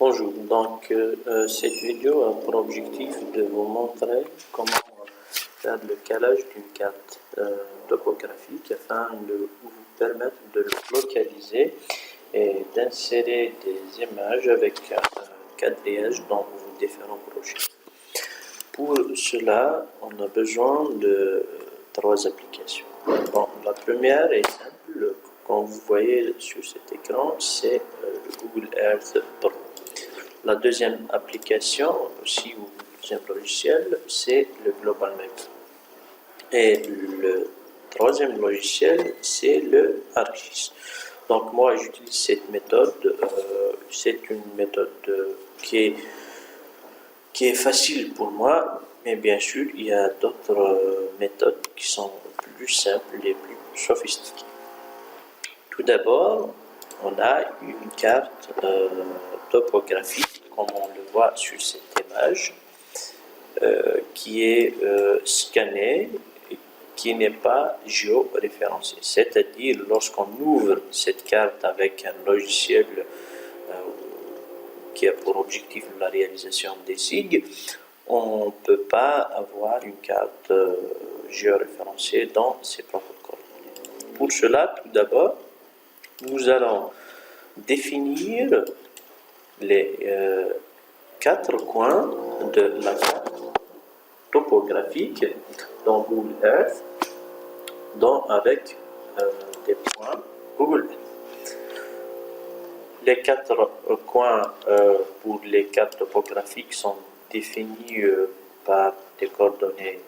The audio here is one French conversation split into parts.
Bonjour, cette vidéo a pour objectif de vous montrer comment faire le calage d'une carte topographique afin de vous permettre de le localiser et d'insérer des images avec un quadrillage dans vos différents projets. Pour cela, on a besoin de trois applications. Bon, la première est simple, comme vous voyez sur cet écran, c'est le Google Earth Pro. La deuxième application, aussi ou deuxième logiciel, c'est le Global Map. Et le troisième logiciel, c'est le ArcGIS. Donc moi, j'utilise cette méthode. C'est une méthode qui est facile pour moi, mais bien sûr, il y a d'autres méthodes qui sont plus simples et plus sophistiquées. Tout d'abord, on a une carte topographique, comme on le voit sur cette image, qui est scannée et qui n'est pas géoréférencée. C'est-à-dire, lorsqu'on ouvre cette carte avec un logiciel qui a pour objectif la réalisation des SIG, on ne peut pas avoir une carte géoréférencée dans ses propres coordonnées. Pour cela, tout d'abord, nous allons définir les 4 coins de la carte topographique dans Google Earth, avec des points Google Earth. Les 4 coins pour les cartes topographiques sont définis par des coordonnées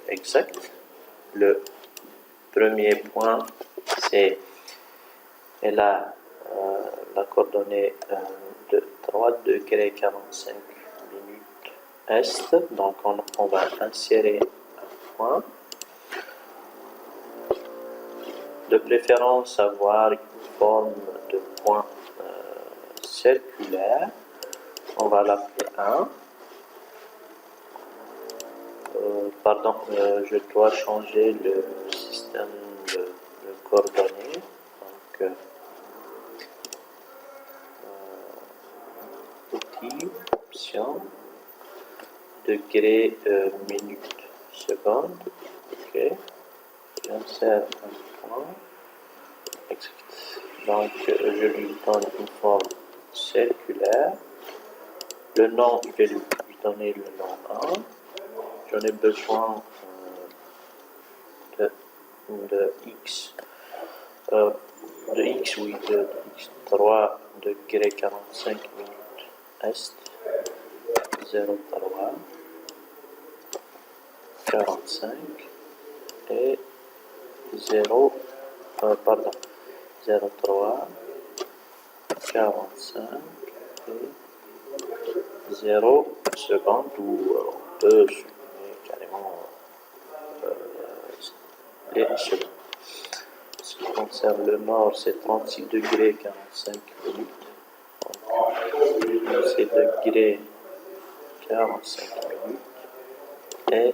exactes. Le premier point, c'est la coordonnée de 3 degrés 45 minutes est. Donc on va insérer un point. De préférence avoir une forme de point circulaire. On va l'appeler 1. Je dois changer le système de coordonnées. Donc, outils, options, degrés, minutes, secondes. Ok. J'insère un point. Exact. Donc, je lui donne une forme circulaire. Le nom, je vais lui donner le nom 1. J'en ai besoin de x, de x 3 degrés 45 minutes est, 0,3, 45 et 0,3, 45 et 0 secondes ou 2 carrément les secondes. Ce qui concerne le nord, c'est 36 degrés 45 minutes. Donc, c'est degrés 45 minutes et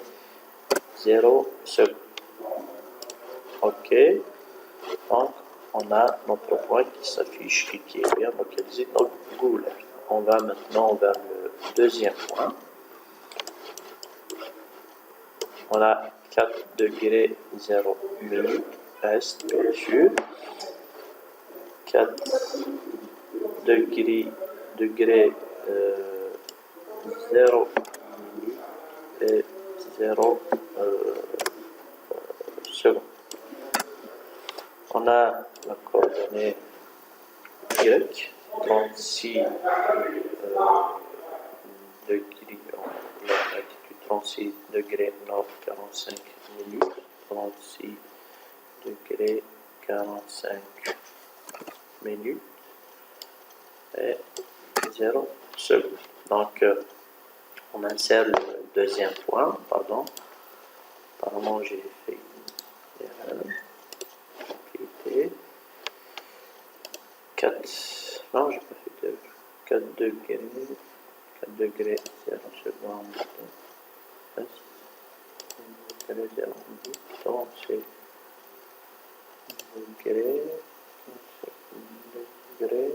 0 secondes. Ok. Donc, on a notre point qui s'affiche et qui est bien localisé dans Google Earth. On va maintenant vers le deuxième point. On a 4 degrés 0 minutes est, bien sûr. 4 degrés 0 minutes et 0 secondes. On a la coordonnée Y, 36 degrés, la latitude 36 degrés nord 45 minutes, 36 degrés 45 minutes et 0 secondes. Donc, on insère le deuxième point, pardon. Apparemment, j'ai fait une erreur. 4, non, j'ai pas fait de 4 degrés, 0 secondes, 4 degrés, 0 minutes, donc c'est degrés,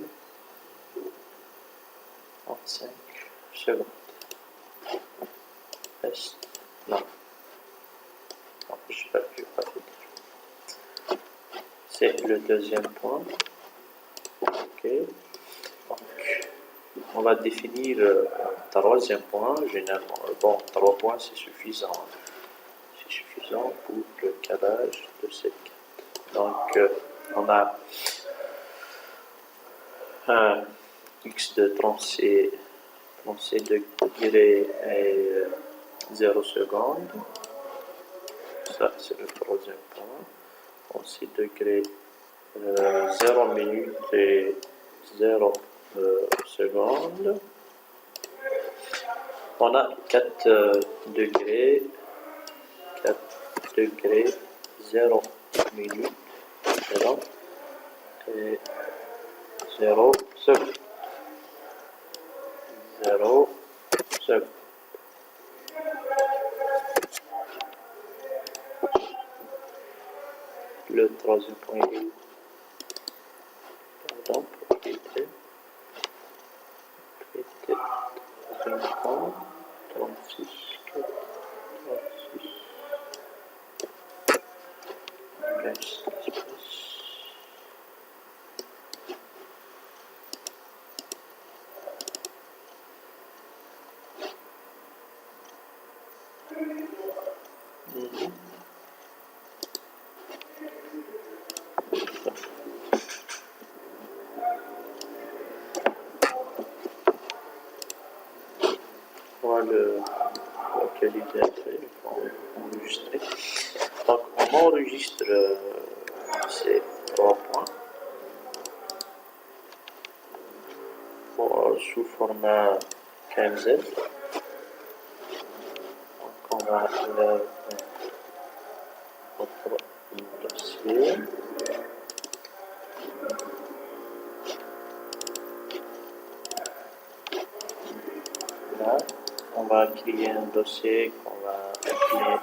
5 secondes. Reste. Non. Non, je n'ai pas fait. C'est le deuxième point. Ok. Donc, on va définir un troisième point. Généralement, bon, 3 points, c'est suffisant. C'est suffisant pour le calage de cette carte. Donc, on a un x de 36 degrés et 0 secondes. Ça, c'est le troisième point. 36 degrés, 0 minutes et 0 secondes. On a 4 degrés, 0 minutes, 0 et 0 secondes. 0 secondes. Le troisième point est où? Pardon, propriété. Troisième point, 36, 4, 36. Laisse l'espace. Voilà la qualité après, enregistrer. Donc on enregistre ces 3 points sous format KMZ. Donc on va vers notre dossier. Là, on va créer un dossier qu'on va appeler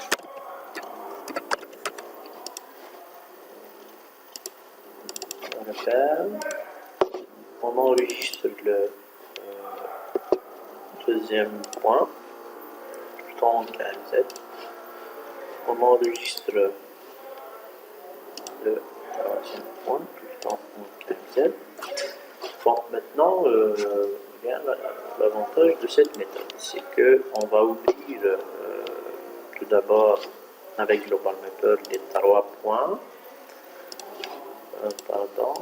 repère. On enregistre le deuxième point tout en KMZ. On enregistre le troisième point tout en KMZ. Bon, maintenant, l'avantage de cette méthode, c'est qu'on va ouvrir tout d'abord avec Global Mapper les 3 points. Pardon.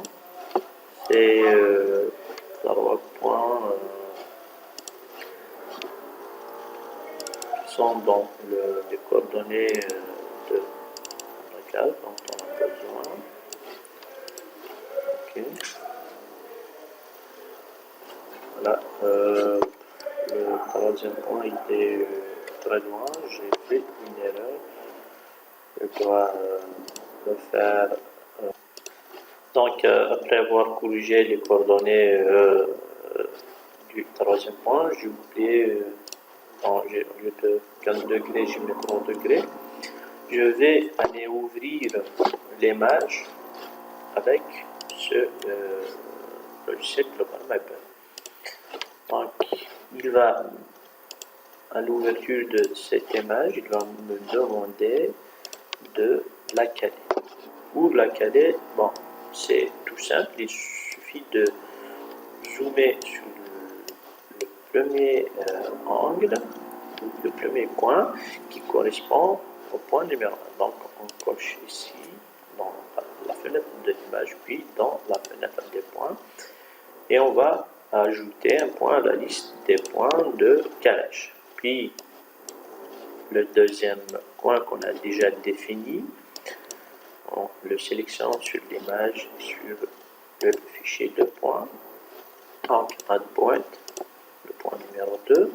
C'est 3 points qui sont dans les coordonnées de la case dont on a besoin. Ok. Voilà. Le troisième point était très loin. J'ai fait une erreur. Je dois le faire. Donc, après avoir corrigé les coordonnées du troisième point, j'ai oublié, au lieu de 15 degrés, je mets 30 degrés. Je vais aller ouvrir l'image avec ce logiciel Global Mapper. Donc, il va, à l'ouverture de cette image, il va me demander de la caler. Pour la caler, bon, c'est tout simple, il suffit de zoomer sur le premier angle, le premier coin qui correspond au point numéro 1. Donc on coche ici dans la fenêtre de l'image, puis dans la fenêtre des points, et on va ajouter un point à la liste des points de calage. Puis le deuxième coin qu'on a déjà défini, on le sélectionne sur l'image, sur le fichier de points. Donc, add point, le point numéro 2.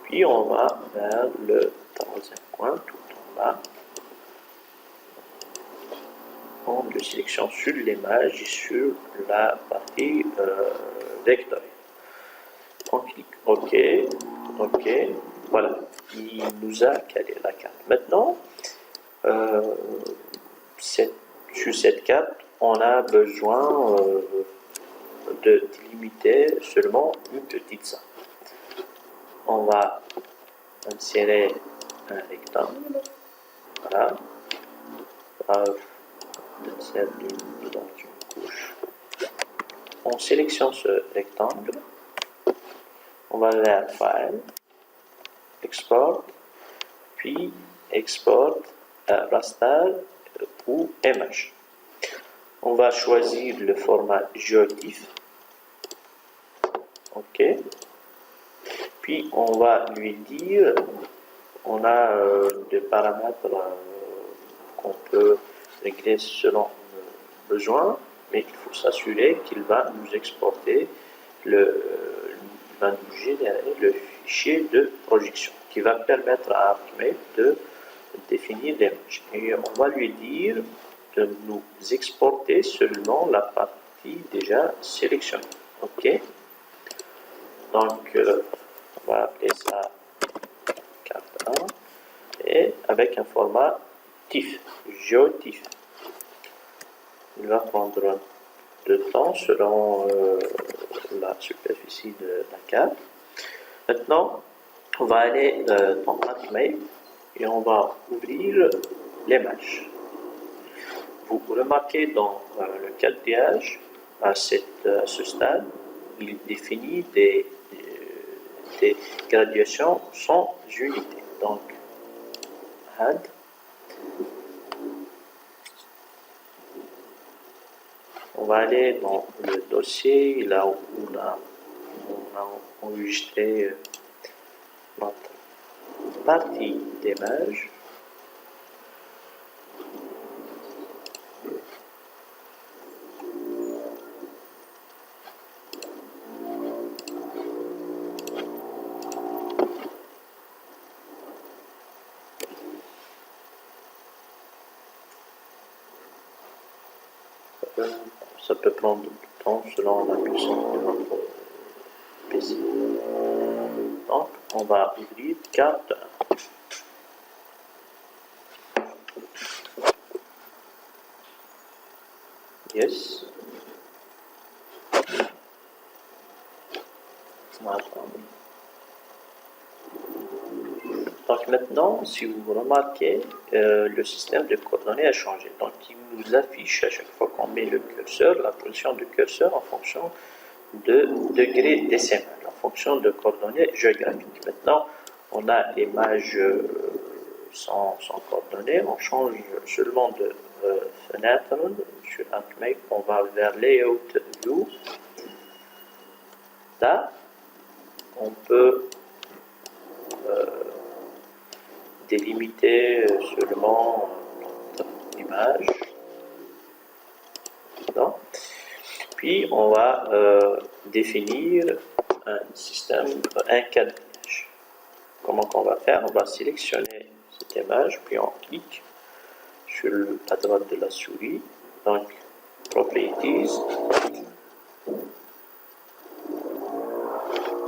Puis, on va vers le troisième point, tout en bas. On le sélectionne sur l'image et sur la partie vectorielle. On clique OK. OK. Voilà. Il nous a calé la carte. Maintenant, sur cette carte, on a besoin de limiter seulement une petite zone. on va insérer un rectangle. Voilà. Insère dans une couche. On sélectionne ce rectangle. On va vers File, Export, puis Export raster ou Image. On va choisir le format GeoTIFF. OK. Puis on va lui dire, on a des paramètres qu'on peut régler selon nos besoins, mais il faut s'assurer qu'il va nous exporter va nous générer le fichier de projection qui va permettre à ArcMap de définir l'image. Et on va lui dire de nous exporter seulement la partie déjà sélectionnée. OK. Donc, on va appeler ça carte 1 et avec un format TIFF, GeoTIFF. Il va prendre de temps selon la superficie de la carte. Maintenant, on va aller dans ArcMap et on va ouvrir l'image. Vous remarquez dans le quadrillage, à ce stade, il définit des graduations sans unité. Donc, add, on va aller dans le dossier, là où on a enregistré notre partie d'image. Ça peut prendre du temps selon la puissance de notre PC. Donc, on va ouvrir carte 1. Yes. Donc maintenant, si vous remarquez, le système de coordonnées a changé. Donc il nous affiche à chaque fois qu'on met le curseur, la position du curseur en fonction de degré décimal, en fonction de coordonnées géographiques. Maintenant, on a l'image sans coordonnées, on change seulement de fenêtre sur ArcMap, on va vers Layout View. Là, on peut délimiter seulement l'image. Puis on va définir un système, un quadrillage. Comment qu'on va faire? On va sélectionner cette image, puis on clique sur la droite de la souris, donc Properties.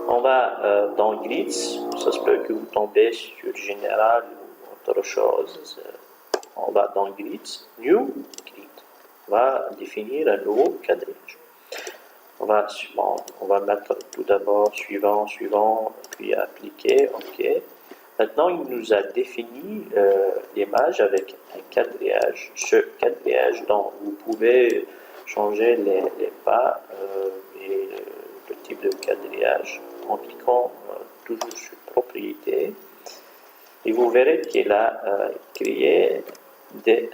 On va dans Grids, ça se peut que vous tombez sur Général ou autre chose. On va dans Grids, New Grid. On va définir un nouveau quadrillage. On va mettre tout d'abord suivant, puis appliquer, OK. Maintenant, il nous a défini l'image avec un quadrillage. Ce quadrillage dont vous pouvez changer les pas et le type de quadrillage en cliquant toujours sur Propriétés. Et vous verrez qu'il a créé des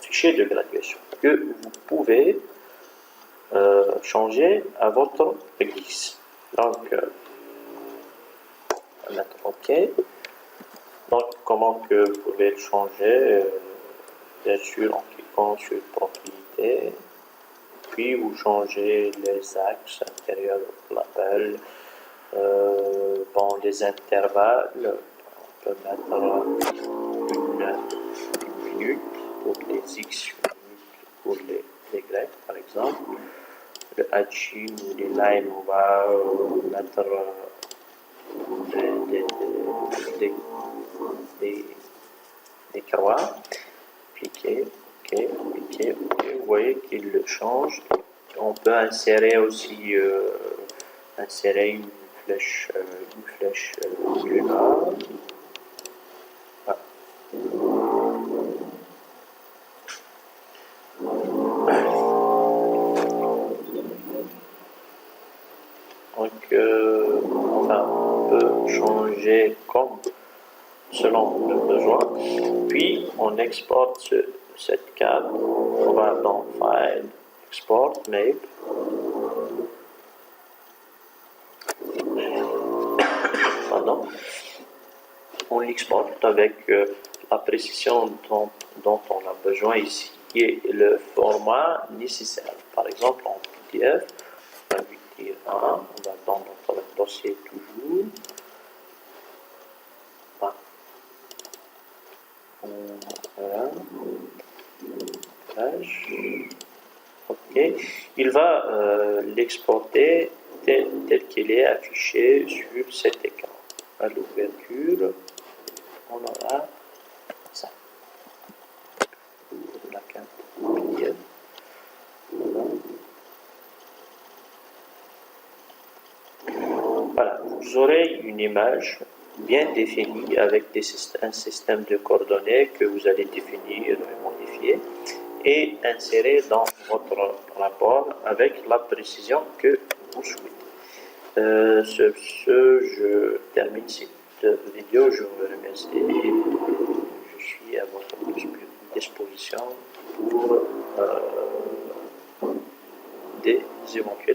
fichiers de graduation que vous pouvez changer à votre guise. Donc, on va mettre OK. Donc, comment que vous pouvez le changer? Bien sûr, en cliquant sur Propriétés. Puis, vous changez les axes intérieurs de l'appel. Bon, les intervalles, on peut mettre une minute pour les X, une minute pour les Y, par exemple. Le hatching ou les lines, on va mettre des croix. Cliquez, OK, cliquez, OK. Vous voyez qu'il change. On peut insérer aussi insérer flèche plus là. Voilà. Donc, enfin, on peut changer comme selon le besoin. Puis, on exporte cette carte. On va dans File, Export, Map. Pardon. On l'exporte avec la précision dont on a besoin ici et le format nécessaire. Par exemple, en PDF, on va dire 1, on va dans notre dossier toujours. Voilà. Ok. Il va l'exporter tel qu'il est affiché sur cet écran. À l'ouverture, on aura ça. La carte PDF. Voilà. Vous aurez une image bien définie avec un système de coordonnées que vous allez définir et modifier et insérer dans votre rapport avec la précision que vous souhaitez. Sur ce, je termine cette vidéo. Je vous remercie et je suis à votre disposition pour des éventuels